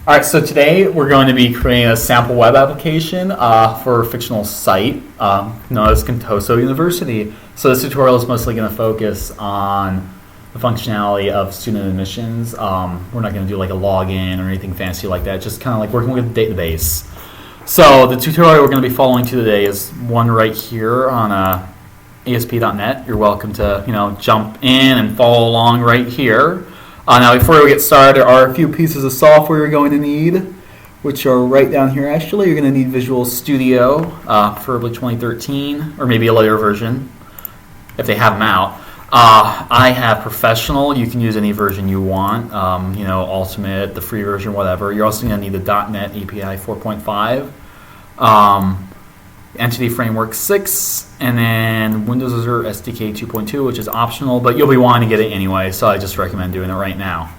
All right, so today we're going to be creating a sample web application for a fictional site known as Contoso University. So this tutorial is mostly going to focus on the functionality of student admissions. We're not going to do like a login or anything fancy like that, just kind of like working with a database. So the tutorial we're going to be following today is one right here on ASP.NET. You're welcome to jump in and follow along right here. Now before we get started, there are a few pieces of software you're going to need, which are right down here actually. You're going to need Visual Studio, preferably 2013, or maybe a later version, if they have them out. I have Professional. You can use any version you want, Ultimate, the free version, whatever. You're also going to need the .NET API 4.5. Entity Framework 6, and then Windows Azure SDK 2.2, which is optional, but you'll be wanting to get it anyway, so I just recommend doing it right now.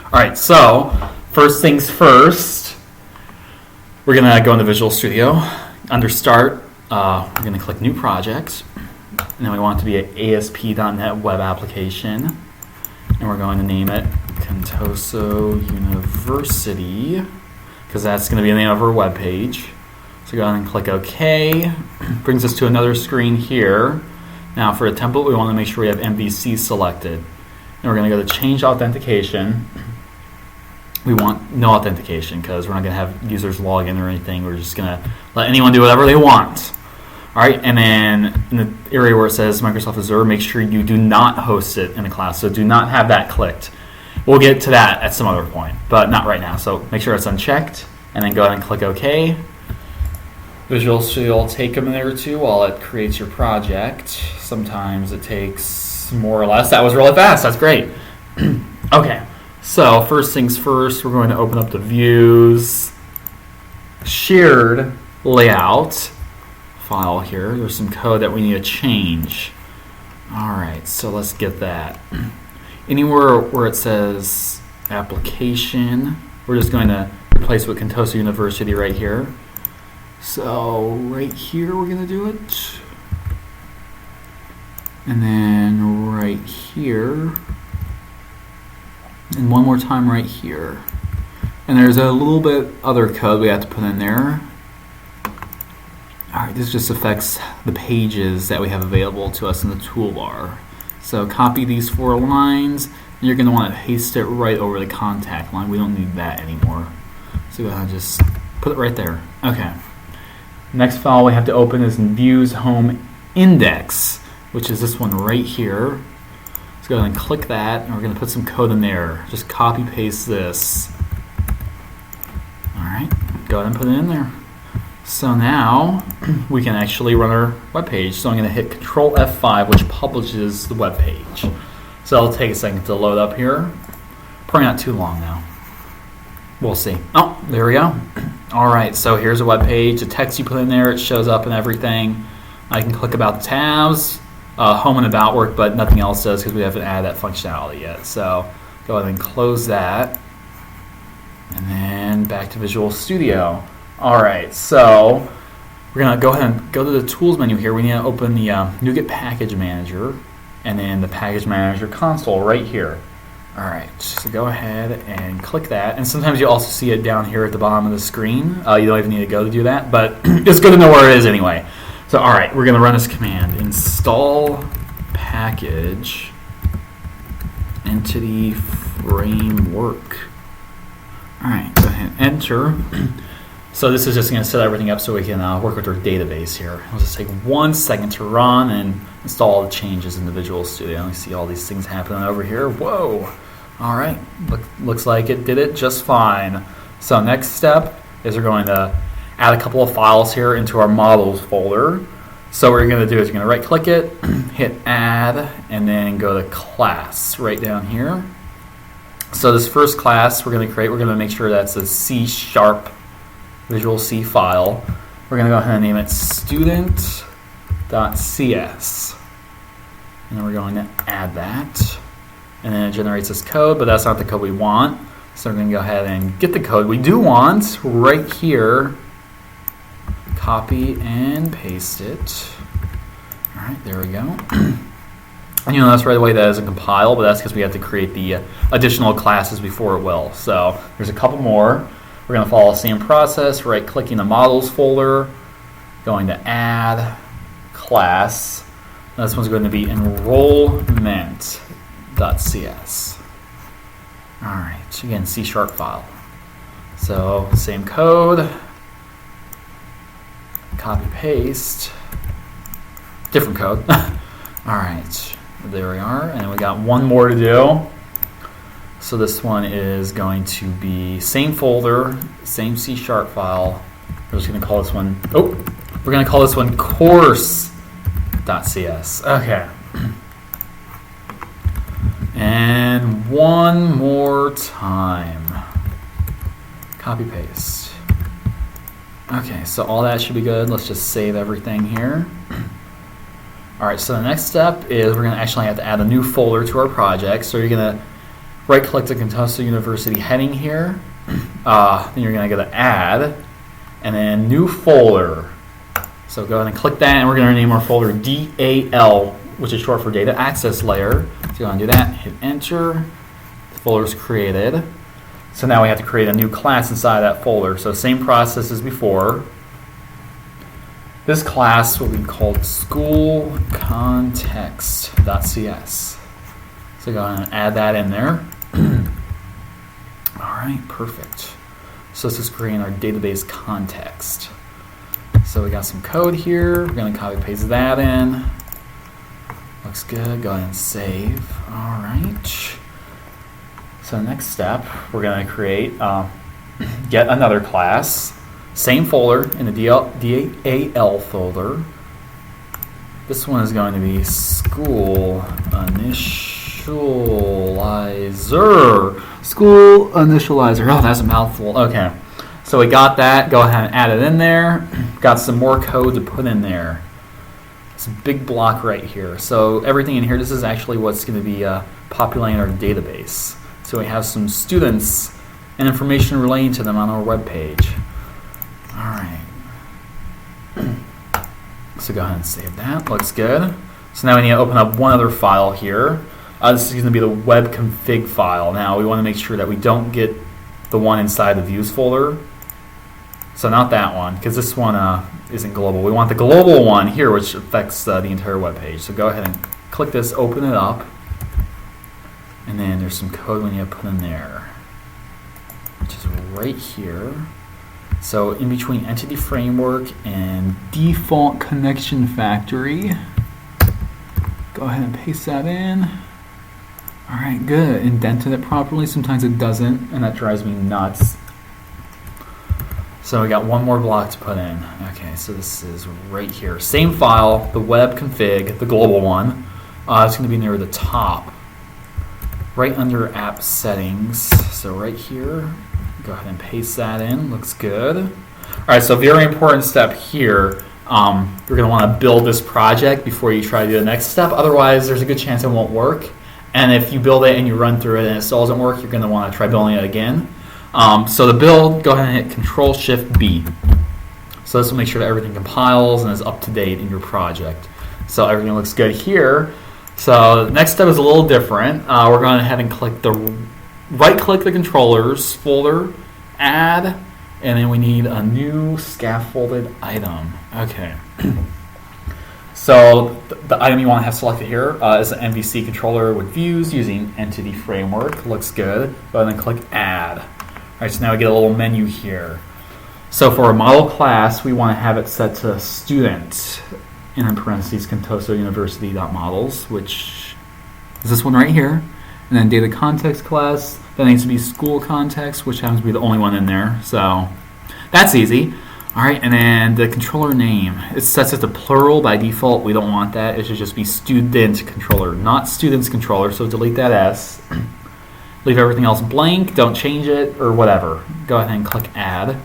Alright, so first things first, we're going to go into Visual Studio. Under Start, we're going to click New Project, and then we want it to be an ASP.NET web application, and we're going to name it Contoso University, because that's going to be the name of our web page. So go ahead and click OK. Brings us to another screen here. Now for a template, we want to make sure we have MVC selected. And we're going to go to Change Authentication. We want no authentication because we're not going to have users log in or anything. We're just going to let anyone do whatever they want. All right, and then in the area where it says Microsoft Azure, make sure you do not host it in the cloud. So do not have that clicked. We'll get to that at some other point, but not right now. So make sure it's unchecked, and then go ahead and click OK. Visual Studio will take a minute or two while it creates your project. Sometimes it takes more or less. That was really fast. That's great. Okay, so first things first, we're going to open up the Views Shared Layout file here. There's some code that we need to change. All right, so let's get that. Anywhere where it says Application, we're just going to replace with Contoso University right here. So right here we're going to do it, and then right here, and one more time right here. And there's a little bit other code we have to put in there. Alright, this just affects the pages that we have available to us in the toolbar. So copy these 4 lines, and you're going to want to paste it right over the contact line. We don't need that anymore. So go ahead and just put it right there. Okay. Next file we have to open is Views Home Index, which is this one right here. Let's go ahead and click that, and we're going to put some code in there. Just copy paste this. Alright, go ahead and put it in there. So now we can actually run our web page. So I'm going to hit Control F5, which publishes the web page. So it'll take a second to load up here. Probably not too long now. We'll see. Oh, there we go. Alright, so here's a web page. The text you put in there, it shows up and everything. I can click About the tabs. Home and About work, but nothing else does because we haven't added that functionality yet. So go ahead and close that. And then back to Visual Studio. Alright, so we're going to go ahead and go to the Tools menu here. We need to open the NuGet Package Manager and then the Package Manager console right here. Alright, so go ahead and click that, and sometimes you also see it down here at the bottom of the screen. You don't even need to go to do that, but it's good to know where it is anyway. So alright, we're going to run this command, install package entity framework. Alright, go ahead and enter. So this is just going to set everything up so we can work with our database here. It'll just take 1 second to run and install all the changes in the Visual Studio. You see all these things happening over here. Whoa! Alright, looks like it did it just fine. So next step is we're going to add a couple of files here into our models folder. So what you're going to do is you're going to right click it, hit add, and then go to class right down here. So this first class we're going to create, we're going to make sure that's a C# Visual C file. We're going to go ahead and name it student.cs. And then we're going to add that. And then it generates this code, but that's not the code we want. So we're going to go ahead and get the code we do want right here. Copy and paste it. Alright, there we go. And you'll notice right away that doesn't compile, but that's because we have to create the additional classes before it will. So there's a couple more. We're going to follow the same process, right-clicking the models folder, going to add class. This one's going to be enrollment.cs. All right, again, C# file. So same code, copy paste, different code. All right, there we are, and we got one more to do. So this one is going to be same folder, same C# file. We're just going to call this one. We're going to call this one course.cs. Okay. And one more time. Copy paste. Okay, so all that should be good. Let's just save everything here. All right, so the next step is we're going to actually have to add a new folder to our project. So you're going to right-click the Contoso University heading here. Then you're going to go to Add, and then New Folder. So go ahead and click that, and we're going to name our folder DAL, which is short for Data Access Layer. So you want to do that, hit Enter. The folder is created. So now we have to create a new class inside that folder. So same process as before. This class will be called schoolcontext.cs. So go ahead and add that in there. All right, perfect. So this is creating our database context. So we got some code here. We're going to copy paste that in. Looks good. Go ahead and save. All right. So next step, we're going to create yet another class. Same folder in the DAL folder. This one is going to be School Initializer. School Initializer. Oh, that's a mouthful. Okay. So we got that. Go ahead and add it in there. Got some more code to put in there. It's a big block right here. So everything in here, this is actually what's going to be populating our database. So we have some students and information relating to them on our web page. All right. So go ahead and save that. Looks good. So now we need to open up one other file here. This is going to be the web config file. Now we want to make sure that we don't get the one inside the views folder. So not that one, because this one isn't global. We want the global one here, which affects the entire web page. So go ahead and click this, open it up. And then there's some code we need to put in there, which is right here. So in between Entity Framework and Default Connection Factory, go ahead and paste that in. All right, good. Indented it properly. Sometimes it doesn't, and that drives me nuts. So we got one more block to put in. Okay, so this is right here. Same file, the web config, the global one. It's going to be near the top, right under App Settings. So right here. Go ahead and paste that in. Looks good. All right, so very important step here. You're going to want to build this project before you try to do the next step. Otherwise, there's a good chance it won't work. And if you build it and you run through it and it still doesn't work, you're going to want to try building it again. So to build, go ahead and hit Control-Shift-B. So this will make sure that everything compiles and is up to date in your project. So everything looks good here. So the next step is a little different. We're going ahead and click the right-click the controllers folder, add, and then we need a new scaffolded item. Okay. So the item you want to have selected here is an MVC controller with views using Entity Framework. Looks good. Go ahead and click Add. All right, so now we get a little menu here. So for our model class, we want to have it set to student, and in parentheses, Contoso University.models, which is this one right here. And then data context class, that needs to be school context, which happens to be the only one in there. So that's easy. All right, and then the controller name. It sets it to plural by default. We don't want that. It should just be student controller, not students controller. So delete that S. Leave everything else blank. Don't change it or whatever. Go ahead and click Add.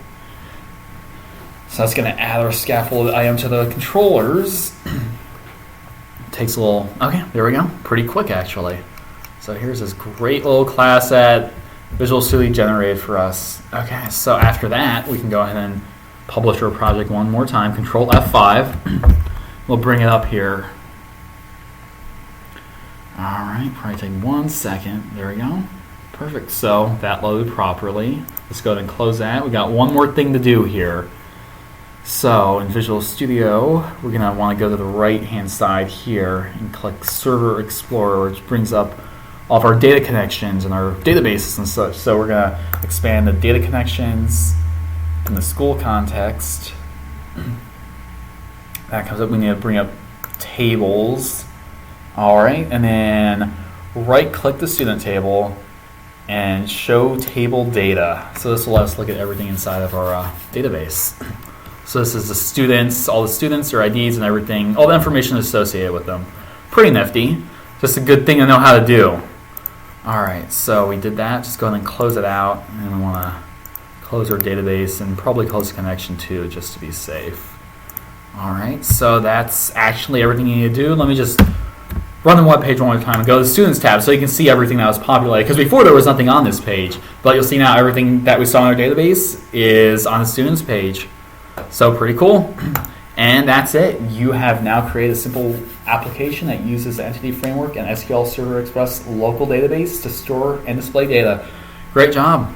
So that's going to add our scaffolded item to the controllers. Takes a little, okay, there we go. Pretty quick, actually. So here's this great little class that Visual Studio generated for us. Okay, so after that, we can go ahead and publish our project one more time. Control F5. We'll bring it up here. All right, probably take 1 second. There we go. Perfect. So that loaded properly. Let's go ahead and close that. We got one more thing to do here. So in Visual Studio, we're going to want to go to the right-hand side here and click Server Explorer, which brings up all of our data connections and our databases and such. So we're going to expand the data connections in the school context. That comes up. We need to bring up tables. All right, and then right-click the student table and show table data. So this will let us look at everything inside of our database. So this is the students, all the students, their IDs and everything, all the information associated with them. Pretty nifty. Just a good thing to know how to do. All right, so we did that. Just go ahead and close it out. And we want to close our database and probably close the connection too, just to be safe. All right, so that's actually everything you need to do. Let me just run the web page one more time and go to the Students tab so you can see everything that was populated. Because before there was nothing on this page, but you'll see now everything that we saw in our database is on the Students page. So pretty cool. And that's it. You have now created a simple application that uses the Entity Framework and SQL Server Express local database to store and display data. Great job.